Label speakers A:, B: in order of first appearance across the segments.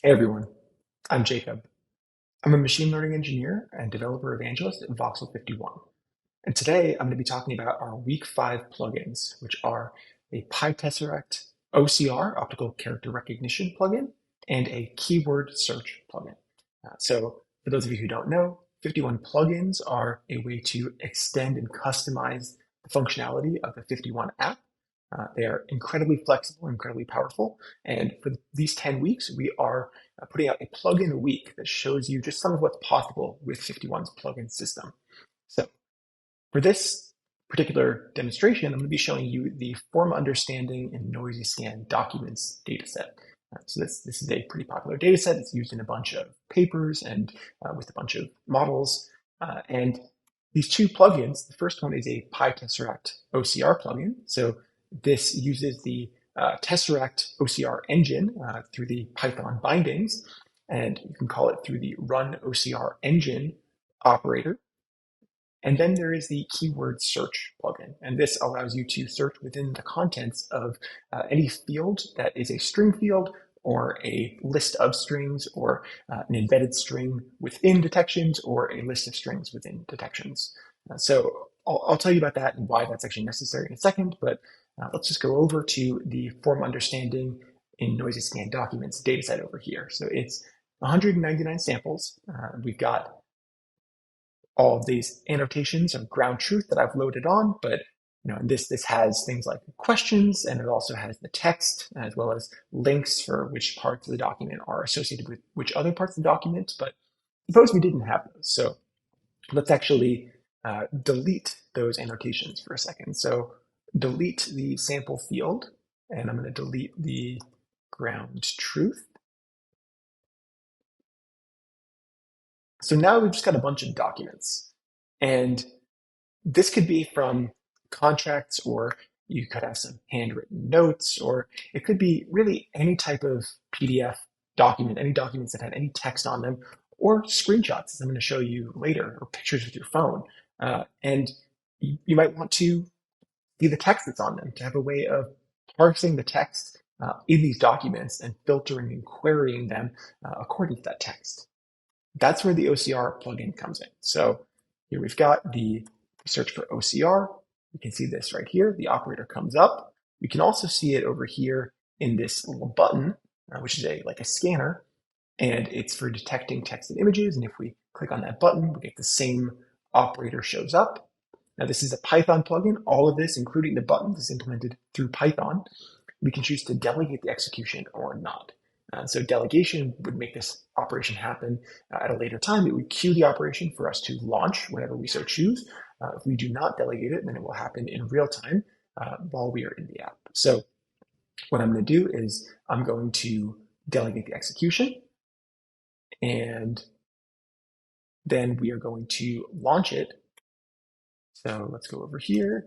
A: Hey everyone, I'm Jacob. I'm a machine learning engineer and developer evangelist at Voxel 51. And today I'm going to be talking about our week 5 plugins, which are a Tesseract OCR, optical character recognition plugin, and a keyword search plugin. So for those of you who don't know, 51 plugins are a way to extend and customize the functionality of the 51 app. They are incredibly flexible, incredibly powerful. And for these 10 weeks, we are putting out a plugin a week that shows you just some of what's possible with 51's plugin system. So for this particular demonstration, I'm going to be showing you the form understanding and noisy scan documents dataset. So this is a pretty popular dataset. It's used in a bunch of papers and with a bunch of models. And these two plugins, the first one is a Tesseract OCR plugin. So this uses the Tesseract OCR engine through the Python bindings, and you can call it through the run OCR engine operator. And then there is the keyword search plugin. And this allows you to search within the contents of any field that is a string field or a list of strings or an embedded string within detections or a list of strings within detections. So I'll tell you about that and why that's actually necessary in a second, but let's just go over to the form understanding in noisy scan documents dataset over here. So it's 199 samples. We've got all of these annotations of ground truth that I've loaded on, but this has things like questions, and it also has the text as well as links for which parts of the document are associated with which other parts of the document. But suppose we didn't have those. So let's actually delete those annotations for a second. So delete the sample field, and I'm going to delete the ground truth. So now we've just got a bunch of documents. And this could be from contracts, or you could have some handwritten notes, or it could be really any type of PDF document, any documents that had any text on them, or screenshots, as I'm going to show you later, or pictures with your phone. And you might want to see the text that's on them to have a way of parsing the text in these documents and filtering and querying them according to that text. That's where the OCR plugin comes in. So here we've got the search for OCR. You can see this right here. The operator comes up. We can also see it over here in this little button, which is like a scanner, and it's for detecting text and images. And if we click on that button, we get the same operator shows up. Now this is a Python plugin. All of this, including the buttons, is implemented through Python. We can choose to delegate the execution or not. So delegation would make this operation happen at a later time. It would queue the operation for us to launch whenever we so choose. If we do not delegate it, then it will happen in real time while we are in the app. So what I'm going to do is I'm going to delegate the execution, and then we are going to launch it. So let's go over here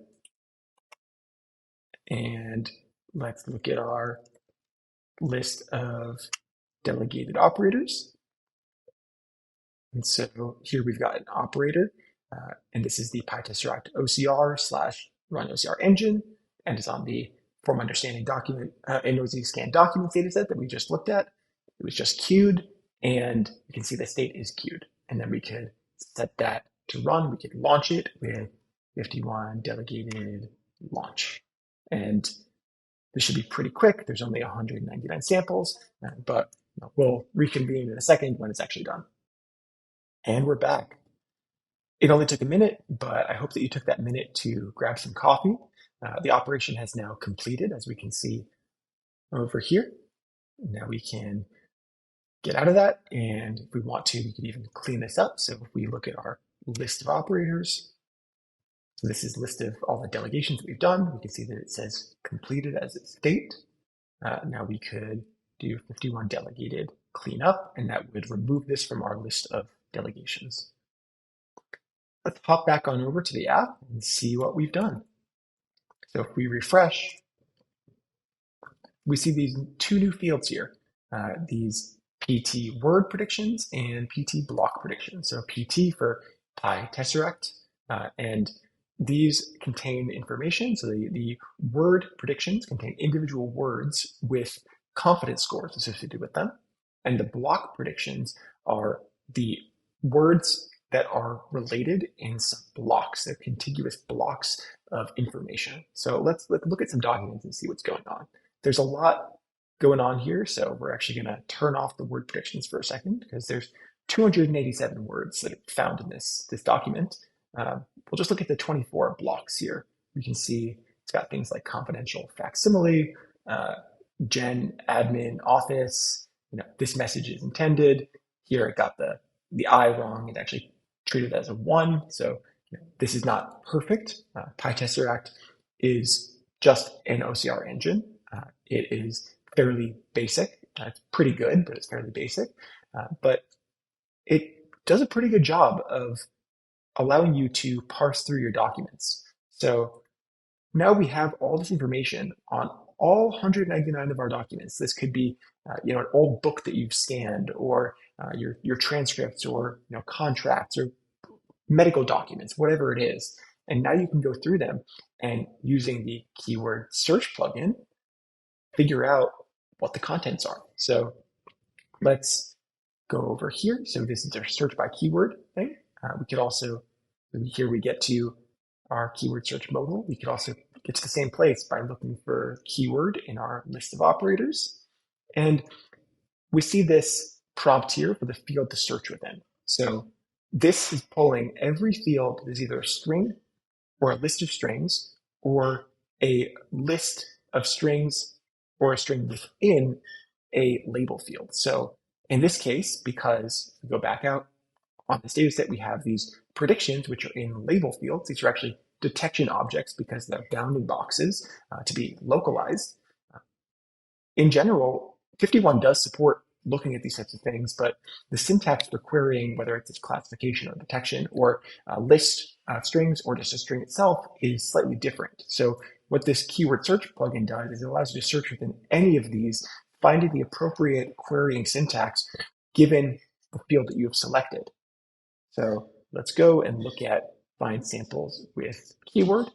A: and let's look at our list of delegated operators. And so here we've got an operator, and this is the Tesseract OCR / run OCR engine, and it's on the form understanding document and noisy scan documents dataset that we just looked at. It was just queued, and you can see the state is queued. And then we could set that to run. We could launch it with 51 delegated launch. And this should be pretty quick. There's only 199 samples, but we'll reconvene in a second when it's actually done. And we're back. It only took a minute, but I hope that you took that minute to grab some coffee. The operation has now completed, as we can see over here. Now we can get out of that, and if we want to, we can even clean this up. So if we look at our list of operators, so this is a list of all the delegations that we've done. We can see that it says completed as its state. Now we could do 51 delegated cleanup, and that would remove this from our list of delegations. Let's hop back on over to the app and see what we've done. So if we refresh, we see these two new fields here, these PT word predictions and PT block predictions. So PT for Tesseract, and these contain information. So the word predictions contain individual words with confidence scores associated with them. And the block predictions are the words that are related in some blocks. They're contiguous blocks of information. So let's look at some documents and see what's going on. There's a lot going on here, so we're actually going to turn off the word predictions for a second because there's 287 words that are found in this document. We'll just look at the 24 blocks here. We can see it's got things like confidential facsimile, gen, admin, office. This message is intended. Here it got the I wrong. It actually treated it as a 1. So this is not perfect. PyTesseract is just an OCR engine. It is fairly basic. It's pretty good, but it's fairly basic. But it does a pretty good job of allowing you to parse through your documents. So now we have all this information on all 199 of our documents. This could be an old book that you've scanned, or your transcripts, or contracts, or medical documents, whatever it is. And now you can go through them and, using the keyword search plugin, figure out what the contents are. So let's go over here. So this is our search by keyword thing. We could also, here we get to our keyword search modal. We could also get to the same place by looking for keyword in our list of operators. And we see this prompt here for the field to search within. So this is pulling every field that is either a string or a list of strings, or a list of strings, or a string within a label field. So in this case, because we go back out on this data set, we have these predictions, which are in label fields. These are actually detection objects because they're bounding boxes to be localized. In general, FiftyOne does support looking at these types of things, but the syntax for querying, whether it's classification or detection, or list strings, or just a string itself, is slightly different. So what this keyword search plugin does is it allows you to search within any of these, finding the appropriate querying syntax given the field that you have selected. So let's go and look at find samples with keyword.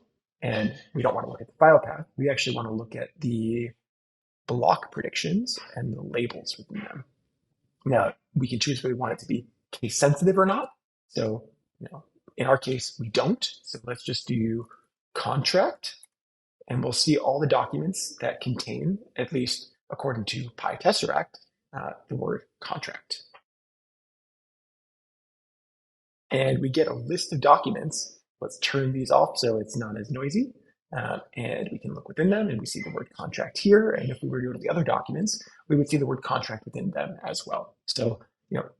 A: And we don't want to look at the file path. We actually want to look at the block predictions and the labels within them. Now, we can choose whether we want it to be case sensitive or not. So, in our case, we don't. So let's just do contract, and we'll see all the documents that contain, at least according to PyTesseract, the word contract. And we get a list of documents. Let's turn these off so it's not as noisy. And we can look within them, and we see the word contract here. And if we were to go to the other documents, we would see the word contract within them as well. So,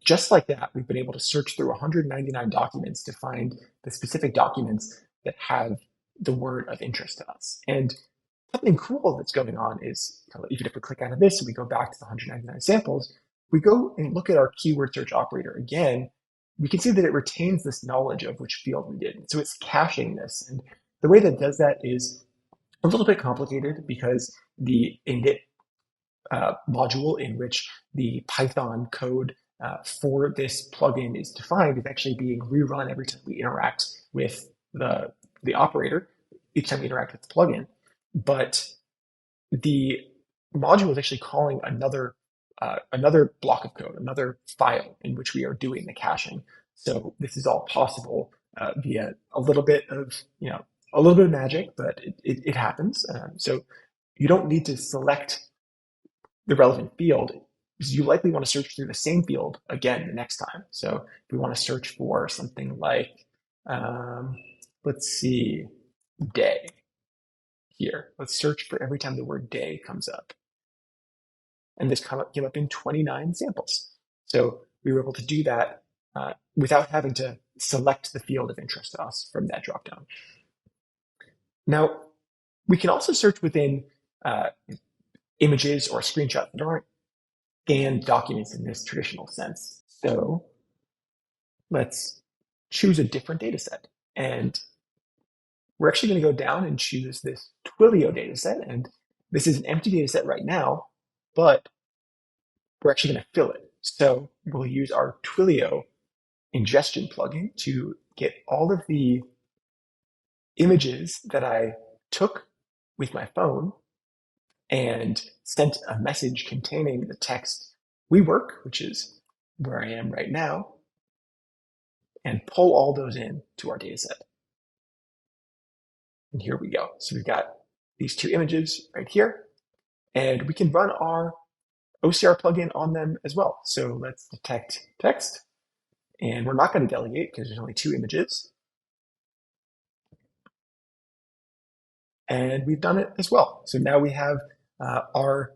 A: just like that, we've been able to search through 199 documents to find the specific documents that have the word of interest to us. And something cool that's going on is, even if we click out of this and we go back to the 199 samples, we go and look at our keyword search operator again, we can see that it retains this knowledge of which field we did. So it's caching this. And the way that it does that is a little bit complicated because the init module in which the Python code for this plugin is defined is actually being rerun every time we interact with the operator, each time we interact with the plugin. But the module is actually calling another block of code, another file in which we are doing the caching. So this is all possible via a little bit of magic, but it happens. So you don't need to select the relevant field, because you likely want to search through the same field again the next time. So if we want to search for something like, let's see, day here. Let's search for every time the word day comes up. And this came up in 29 samples. So we were able to do that without having to select the field of interest to us from that dropdown. Now, we can also search within images or screenshots that aren't scanned documents in this traditional sense. So let's choose a different data set. And we're actually going to go down and choose this Twilio data set. And this is an empty data set right now, but we're actually going to fill it. So we'll use our Twilio ingestion plugin to get all of the images that I took with my phone and sent a message containing the text WeWork, which is where I am right now, and pull all those in to our data set. And here we go. So we've got these two images right here, and we can run our OCR plugin on them as well. So let's detect text, and we're not going to delegate because there's only two images. And we've done it as well. So now we have our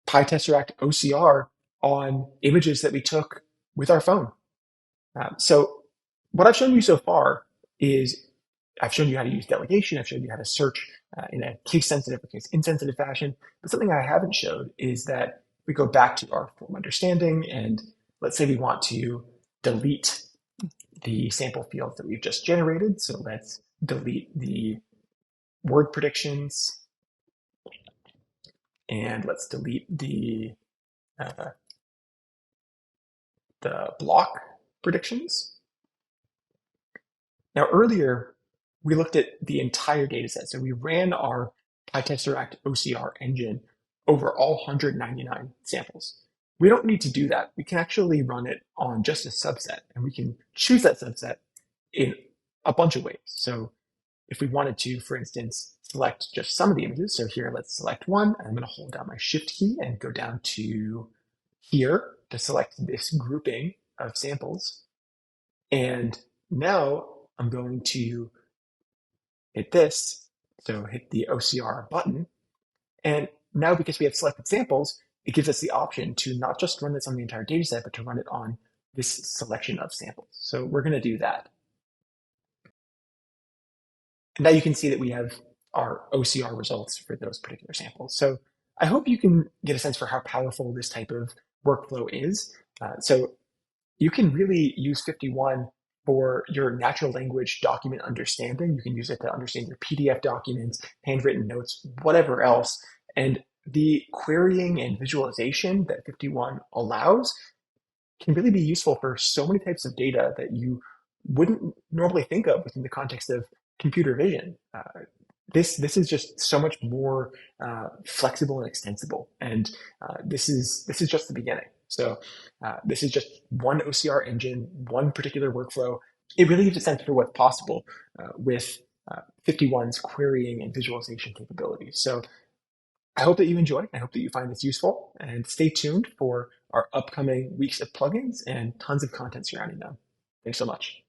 A: Tesseract OCR on images that we took with our phone. So what I've shown you so far is I've shown you how to use delegation. I've shown you how to search in a case-sensitive or case-insensitive fashion. But something I haven't showed is that we go back to our form understanding, and let's say we want to delete the sample fields that we've just generated. So let's delete the word predictions, and let's delete the block predictions. Now, earlier, we looked at the entire data set. So we ran our Tesseract OCR engine over all 199 samples. We don't need to do that. We can actually run it on just a subset, and we can choose that subset in a bunch of ways. So if we wanted to, for instance, select just some of the images, so here, let's select one. I'm going to hold down my Shift key and go down to here to select this grouping of samples. And now I'm going to hit this, so hit the OCR button. And now because we have selected samples, it gives us the option to not just run this on the entire data set, but to run it on this selection of samples. So we're going to do that. And now you can see that we have our OCR results for those particular samples. So I hope you can get a sense for how powerful this type of workflow is. So you can really use FiftyOne for your natural language document understanding. You can use it to understand your PDF documents, handwritten notes, whatever else. And the querying and visualization that FiftyOne allows can really be useful for so many types of data that you wouldn't normally think of within the context of computer vision. This is just so much more flexible and extensible, and this is just the beginning. So this is just one OCR engine, one particular workflow. It really gives a sense for what's possible with FiftyOne's querying and visualization capabilities. So I hope that you enjoy. I hope that you find this useful, and stay tuned for our upcoming weeks of plugins and tons of content surrounding them. Thanks so much.